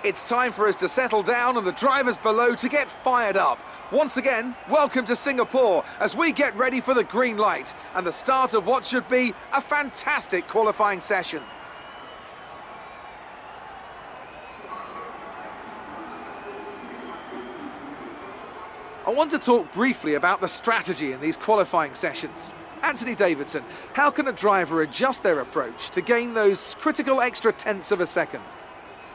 It's time for us to settle down and the drivers below to get fired up. Once again, welcome to Singapore as we get ready for the green light and the start of what should be a fantastic qualifying session. I want to talk briefly about the strategy in these qualifying sessions. Anthony Davidson, how can a driver adjust their approach to gain those critical extra tenths of a second?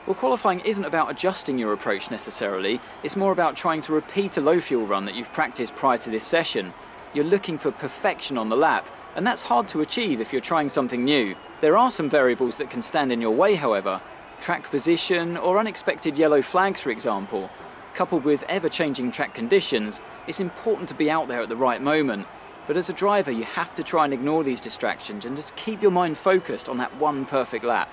Well, qualifying isn't about adjusting your approach necessarily, it's more about trying to repeat a low fuel run that you've practiced prior to this session. You're looking for perfection on the lap, and that's hard to achieve if you're trying something new. There are some variables that can stand in your way, however. Track position or unexpected yellow flags, for example. Coupled with ever-changing track conditions, it's important to be out there at the right moment. But as a driver, you have to try and ignore these distractions and just keep your mind focused on that one perfect lap.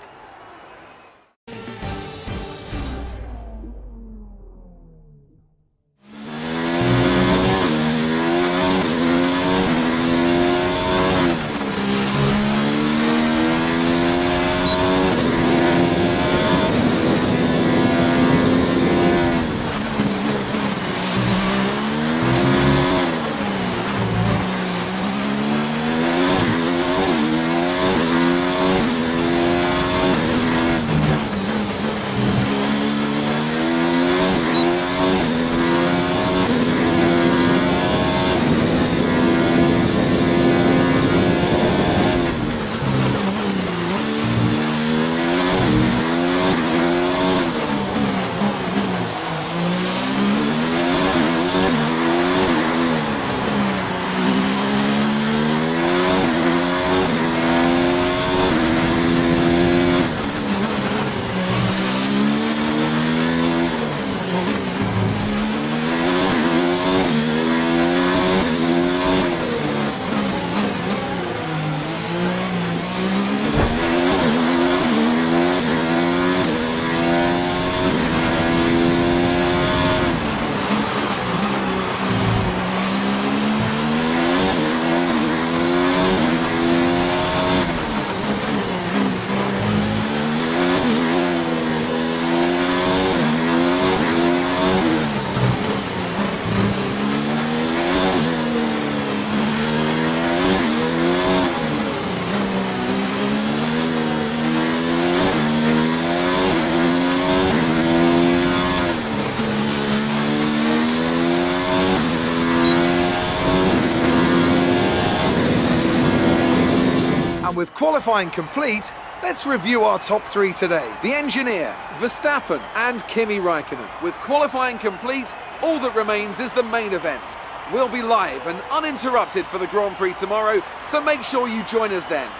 And with qualifying complete, let's review our top three today. The engineer, Verstappen and Kimi Räikkönen. With qualifying complete, all that remains is the main event. We'll be live and uninterrupted for the Grand Prix tomorrow, so make sure you join us then.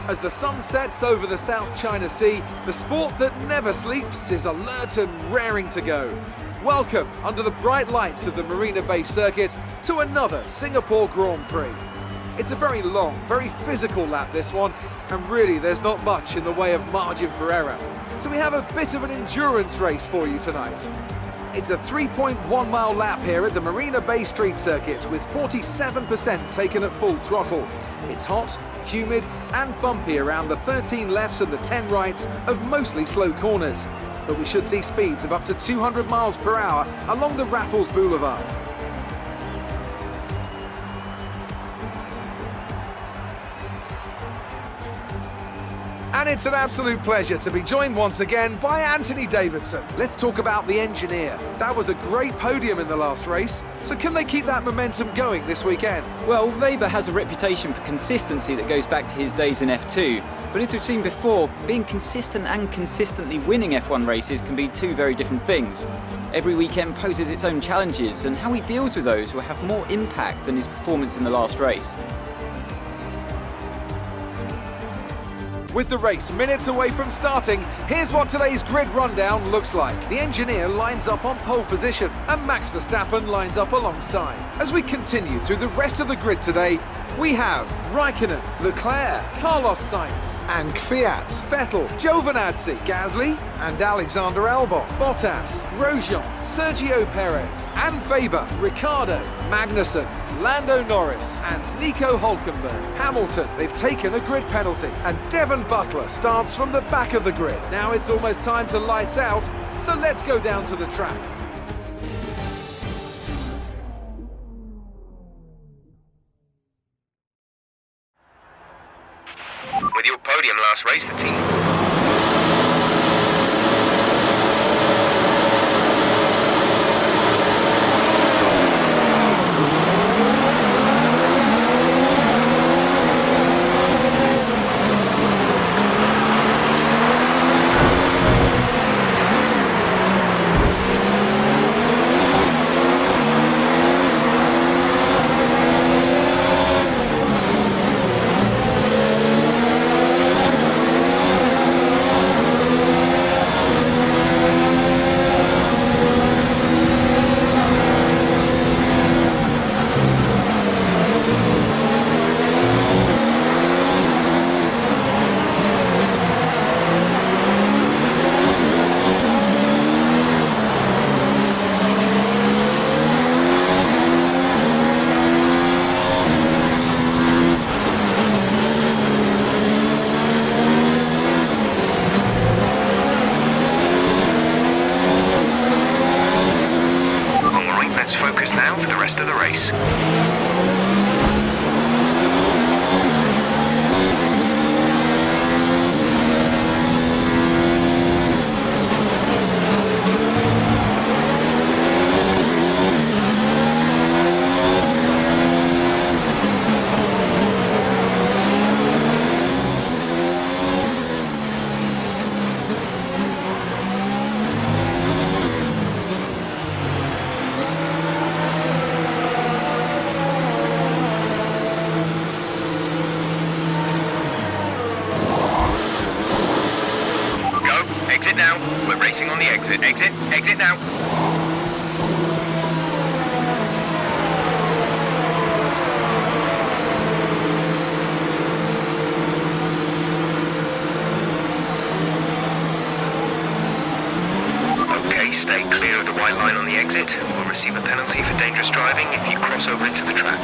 As the sun sets over the South China Sea, the sport that never sleeps is alert and raring to go. Welcome, under the bright lights of the Marina Bay circuit, to another Singapore Grand Prix. It's a very long, very physical lap, this one, and really there's not much in the way of margin for error. So we have a bit of an endurance race for you tonight. It's a 3.1 mile lap here at the Marina Bay Street Circuit with 47% taken at full throttle. It's hot, humid and bumpy around the 13 lefts and the 10 rights of mostly slow corners. But we should see speeds of up to 200 miles per hour along the Raffles Boulevard. And it's an absolute pleasure to be joined once again by Anthony Davidson. Let's talk about the engineer. That was a great podium in the last race, so can they keep that momentum going this weekend? Well, Weber has a reputation for consistency that goes back to his days in F2, but as we've seen before, being consistent and consistently winning F1 races can be two very different things. Every weekend poses its own challenges, and how he deals with those will have more impact than his performance in the last race. With the race minutes away from starting, here's what today's grid rundown looks like. The engineer lines up on pole position and Max Verstappen lines up alongside. As we continue through the rest of the grid today, we have Raikkonen, Leclerc, Carlos Sainz and Kvyat, Vettel, Giovinazzi, Gasly and Alexander Albon, Bottas, Grosjean, Sergio Perez and Faber, Ricciardo, Magnussen, Lando Norris and Nico Hülkenberg. Hamilton, they've taken a grid penalty and Devon Butler starts from the back of the grid. Now it's almost time to lights out, so let's go down to the track. With your podium last race, the team... Focus now for the rest of the race. Exit now. We're racing on the exit. Exit now. Okay, stay clear of the white line on the exit. We'll receive a penalty for dangerous driving if you cross over into the track.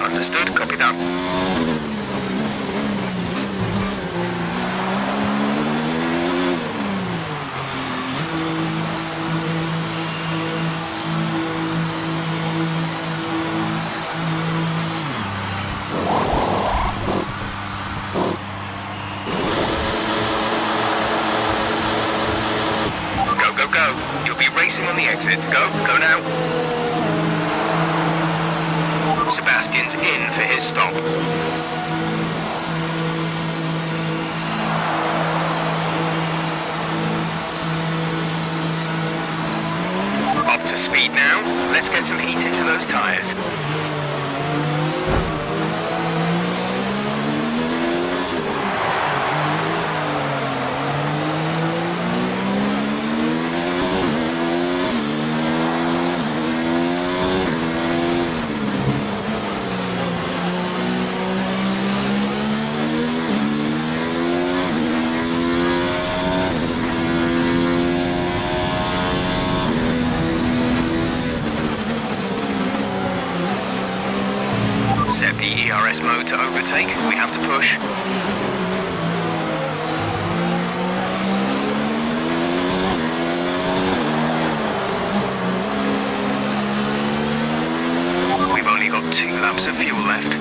Understood, copy that. Go. You'll be racing on the exit. Go now. Sebastian's in for his stop. Up to speed now. Let's get some heat into those tyres. Set the ERS mode to overtake. We have to push. We've only got 2 laps of fuel left.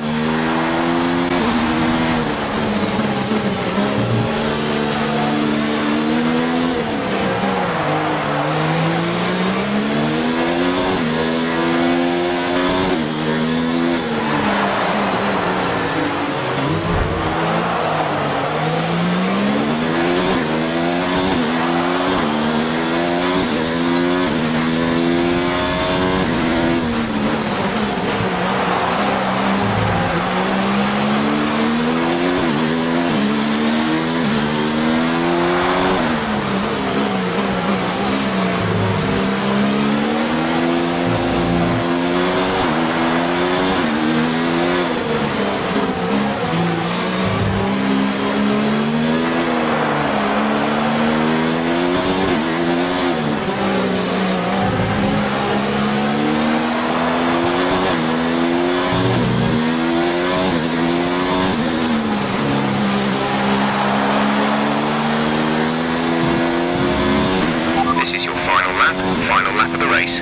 This is your final lap of the race.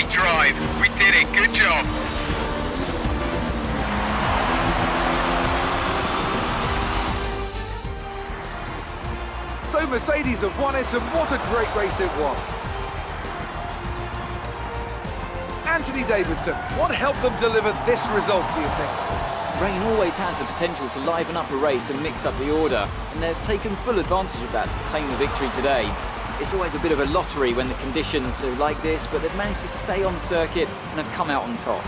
Drive. We did it. Good job. So Mercedes have won it, and what a great race it was. Anthony Davidson, what helped them deliver this result, do you think? Rain always has the potential to liven up a race and mix up the order, and they've taken full advantage of that to claim the victory today. It's always a bit of a lottery when the conditions are like this, but they've managed to stay on circuit and have come out on top.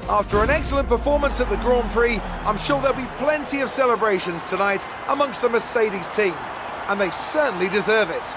After an excellent performance at the Grand Prix, I'm sure there'll be plenty of celebrations tonight amongst the Mercedes team, and they certainly deserve it.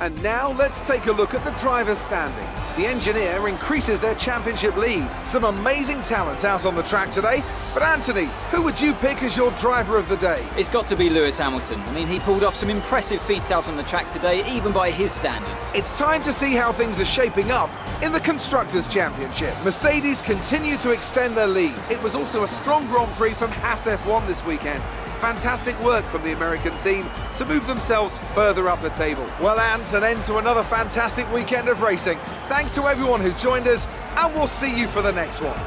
And now let's take a look at the driver's standings. The engineer increases their championship lead. Some amazing talents out on the track today. But Anthony, who would you pick as your driver of the day? It's got to be Lewis Hamilton. I mean, he pulled off some impressive feats out on the track today, even by his standards. It's time to see how things are shaping up in the Constructors' Championship. Mercedes continue to extend their lead. It was also a strong Grand Prix from Haas F1 this weekend. Fantastic work from the American team to move themselves further up the table. Well, Ant, an end to another fantastic weekend of racing. Thanks to everyone who joined us, and we'll see you for the next one.